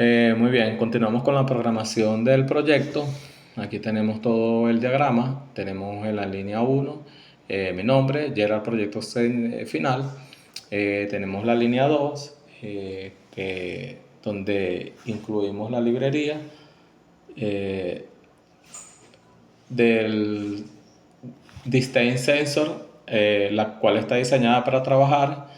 Muy bien, continuamos con la programación del proyecto. Aquí tenemos todo el diagrama. Tenemos en la línea uno mi nombre, Gerard Proyecto Final. Tenemos la línea 2 donde incluimos la librería eh, del Distance Sensor, la cual está diseñada para trabajar.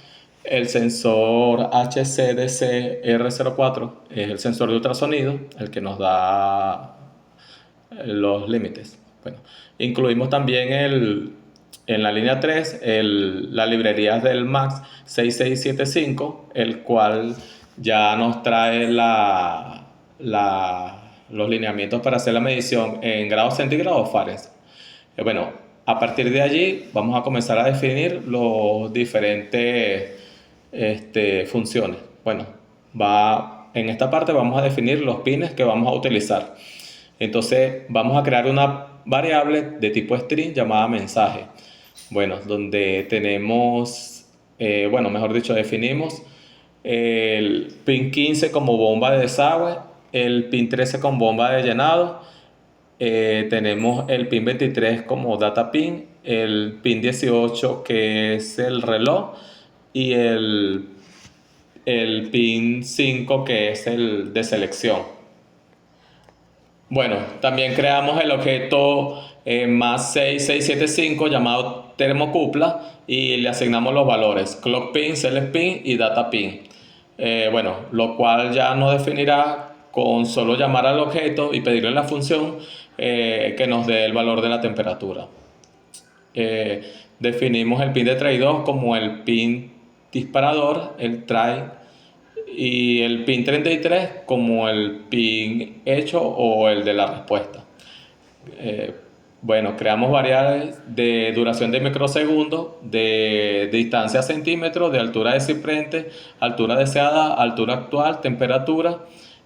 El sensor HCDC R04 es el sensor de ultrasonido, el que nos da los límites. Bueno, incluimos también en la línea 3 la librería del MAX 6675, el cual ya nos trae los lineamientos para hacer la medición en grados centígrados o Fahrenheit. Bueno, a partir de allí vamos a comenzar a definir los diferentes funciones. Bueno, en esta parte vamos a definir los pines que vamos a utilizar. Entonces vamos a crear una variable de tipo string llamada mensaje. Bueno, donde tenemos, mejor dicho, definimos el pin 15 como bomba de desagüe, el pin 13 como bomba de llenado, tenemos el pin 23 como data pin, el pin 18 que es el reloj y el pin 5 que es el de selección. Bueno, también creamos el objeto más 6675 llamado termocupla y le asignamos los valores clock pin, select pin y data pin. Lo cual ya nos definirá con solo llamar al objeto y pedirle la función que nos dé el valor de la temperatura. Definimos el pin de tray2 como el pin disparador, el try, y el pin 33 como el pin hecho o el de la respuesta. Eh, Creamos variables de duración de microsegundos, de distancia a centímetros, de altura de ciprente, altura deseada, altura actual, temperatura,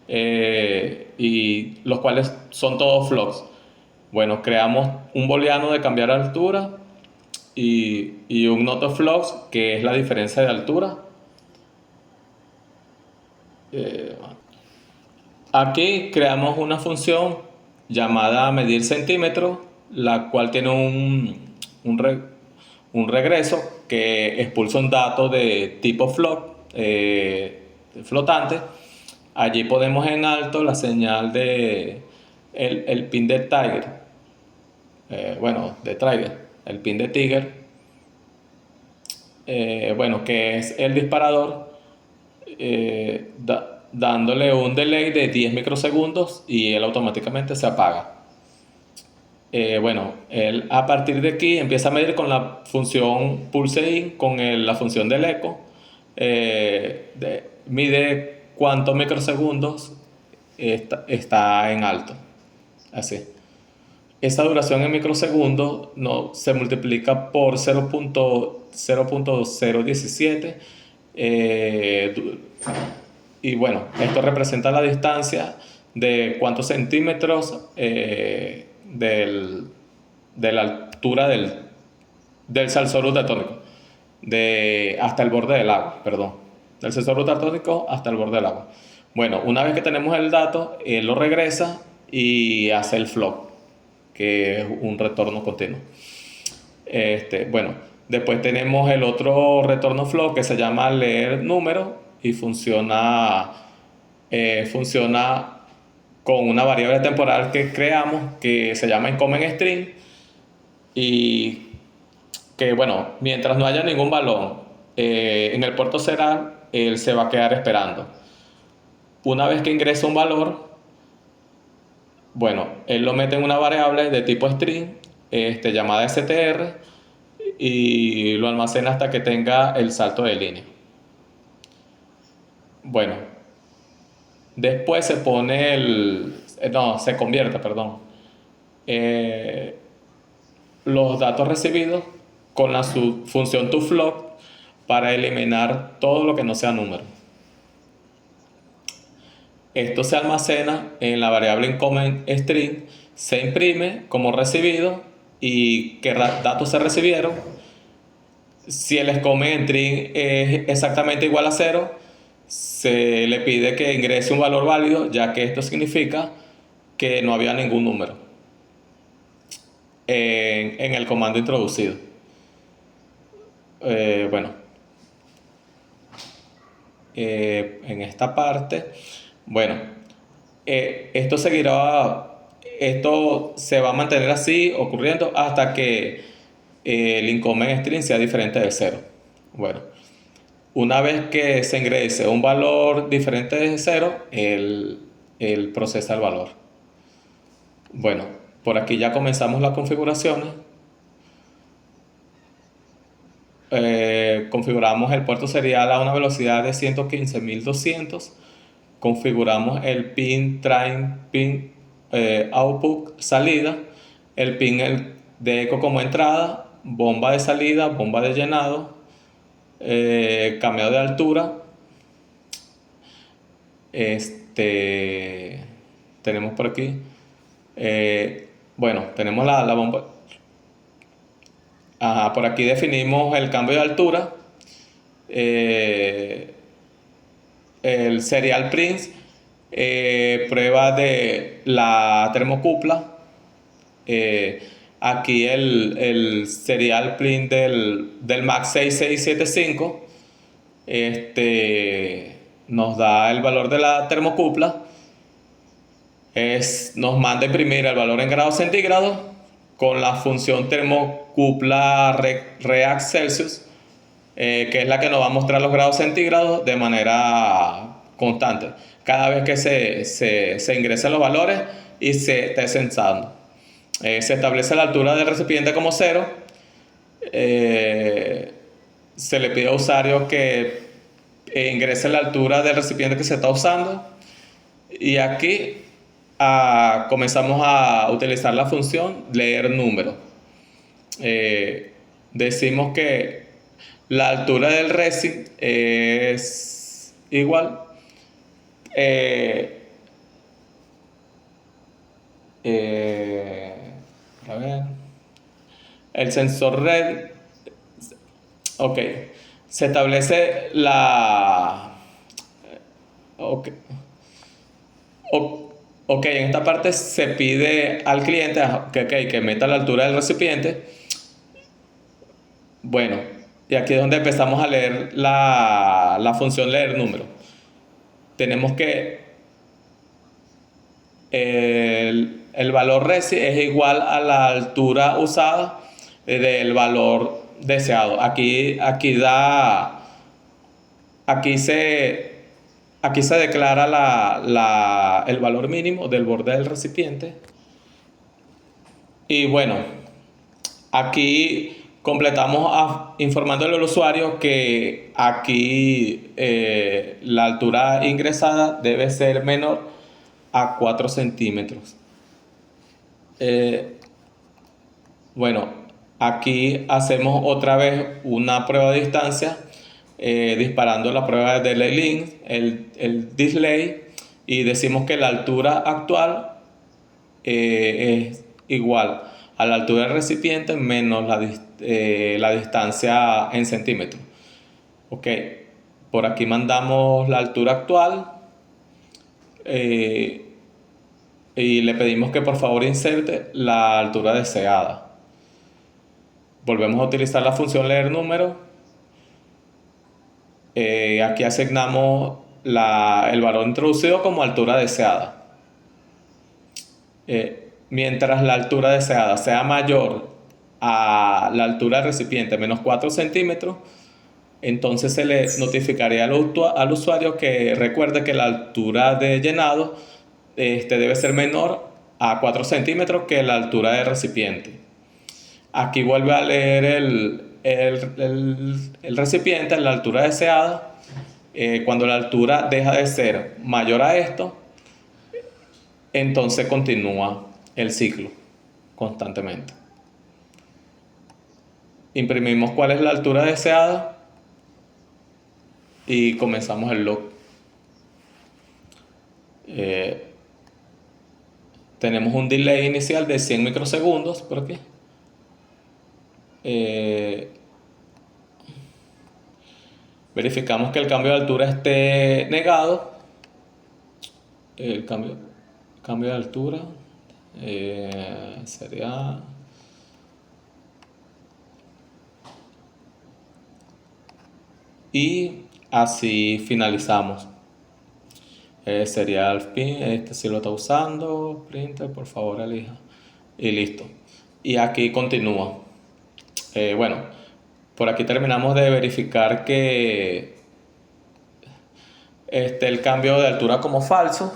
y los cuales son todos floats. Bueno, creamos un booleano de cambiar altura y un not of flux, que es la diferencia de altura. Aquí creamos una función llamada medir centímetros, la cual tiene un regreso que expulsa un dato de tipo float, flotante. Allí podemos en alto la señal de el pin de Tiger, de Trigger, el pin de Tiger, que es el disparador, dándole un delay de 10 microsegundos y él automáticamente se apaga. Él a partir de aquí empieza a medir con la función pulse in, con la función del eco, mide cuántos microsegundos está en alto. Así. Esa duración en microsegundos no, se multiplica por 0.017. Y bueno, esto representa la distancia de cuántos centímetros de la altura del sensor ultratónico, hasta el borde del agua, perdón. Del sensor ultratónico hasta el borde del agua. Bueno, una vez que tenemos el dato, él lo regresa y hace el float, que es un retorno continuo. Después tenemos el otro retorno flow que se llama leer número y funciona con una variable temporal que creamos que se llama incoming string y que, mientras no haya ningún valor en el puerto serial, él se va a quedar esperando. Una vez que ingresa un valor, él lo mete en una variable de tipo string llamada str y lo almacena hasta que tenga el salto de línea. Bueno, después se pone se convierte, perdón, los datos recibidos con la función toFloat para eliminar todo lo que no sea número. Esto se almacena en la variable incoming string, se imprime como recibido y qué datos se recibieron. Si el incoming string es exactamente igual a 0, se le pide que ingrese un valor válido, ya que esto significa que no había ningún número en el comando introducido. Bueno, en esta parte, bueno, esto se va a mantener así ocurriendo hasta que el incoming string sea diferente de cero. Bueno, una vez que se ingrese un valor diferente de cero, él procesa el valor. Bueno, por aquí ya comenzamos las configuraciones. Configuramos el puerto serial a una velocidad de 115.200. Configuramos el pin train pin output salida, el pin de eco como entrada, bomba de salida, bomba de llenado, cambio de altura. Este tenemos por aquí, bueno, tenemos la bomba. Ajá, por aquí definimos el cambio de altura, eh, el serial prints, prueba de la termocupla. Aquí el serial print del MAX 6675 nos da el valor de la termocupla. Nos manda a imprimir el valor en grados centígrados con la función termocupla React Celsius, que es la que nos va a mostrar los grados centígrados de manera constante cada vez que se ingresan los valores y se esté censando. Se establece la altura del recipiente como 0. Se le pide al usuario que ingrese la altura del recipiente que se está usando. Y aquí comenzamos a utilizar la función leer número. Decimos que la altura del resi es igual a ver, el sensor red. Ok, se establece la. Ok, ok, en esta parte se pide al cliente que meta la altura del recipiente. Bueno, y aquí es donde empezamos a leer la función leer número. Tenemos que el valor resi es igual a la altura usada del valor deseado. Aquí se declara el valor mínimo del borde del recipiente. Y bueno, aquí completamos informándole al usuario que aquí la altura ingresada debe ser menor a 4 centímetros. Bueno, aquí hacemos otra vez una prueba de distancia, disparando la prueba de delay link, el display, y decimos que la altura actual es igual a la altura del recipiente menos la distancia en centímetros. Ok, por aquí mandamos la altura actual, y le pedimos que por favor inserte la altura deseada. Volvemos a utilizar la función leer número. Aquí asignamos el valor introducido como altura deseada. Mientras la altura deseada sea mayor a la altura del recipiente menos 4 centímetros, entonces se le notificaría al usuario que recuerde que la altura de llenado debe ser menor a 4 centímetros que la altura del recipiente. Aquí vuelve a leer el recipiente en la altura deseada. Cuando la altura deja de ser mayor a esto, entonces continúa el ciclo constantemente. Imprimimos cuál es la altura deseada y comenzamos el loop. Tenemos un delay inicial de 100 microsegundos por aquí. Verificamos que el cambio de altura esté negado. El cambio de altura sería... Y así finalizamos. Sería el pin, si lo está usando, printer, por favor elija. Y listo. Y aquí continúa. Bueno, por aquí terminamos de verificar que el cambio de altura como falso.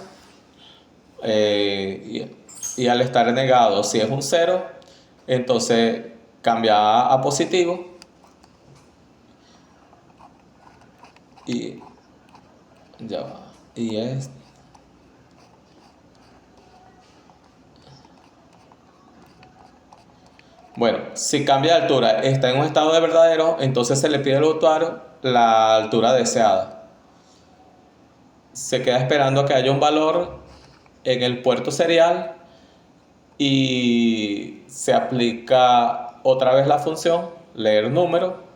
Y al estar negado, si es un cero, entonces cambia a positivo. Y ya va. Y es... Bueno, si cambia de altura, está en un estado de verdadero, entonces se le pide al usuario la altura deseada. Se queda esperando que haya un valor en el puerto serial y se aplica otra vez la función leer número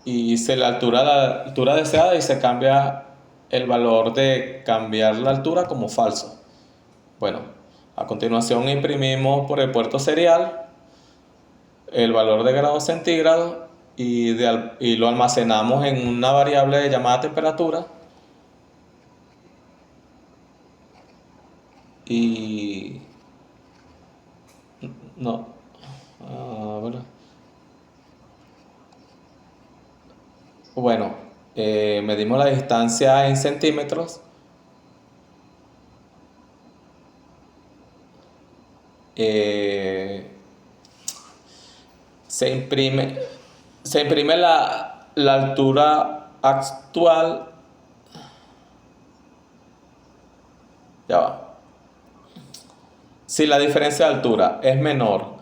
y se la altura deseada y se cambia el valor de cambiar la altura como falso. Bueno, a continuación imprimimos por el puerto serial el valor de grados centígrados y lo almacenamos en una variable llamada temperatura y no, bueno, bueno, medimos la distancia en centímetros. eh, se imprime, se imprime la altura actual. Ya va. Si la diferencia de altura es menor